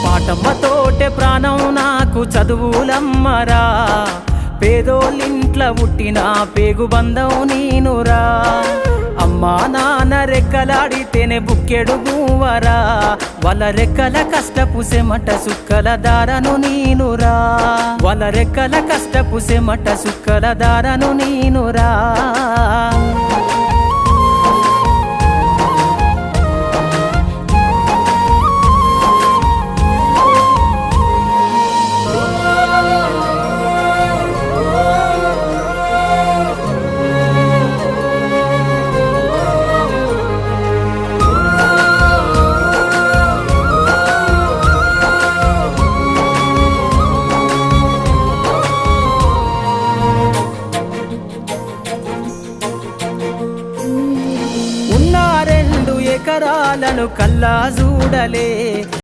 పాటమ్మతోటే ప్రాణం నాకు చదువులమ్మరా, పేదోళ్ళింట్ల పుట్టిన పేగు బంధం నేనురా. అమ్మా నాన్న రెక్కలాడితేనే బుక్కెడు గువ్వరా, వాళ్ళ రెక్కల కష్టపు సెమట సుక్కల దారను నేనురా, వాళ్ళ రెక్కల కష్టపు సెమట సుక్కల దారను నేనురా. ఎకరాలను కల్లా చూడలే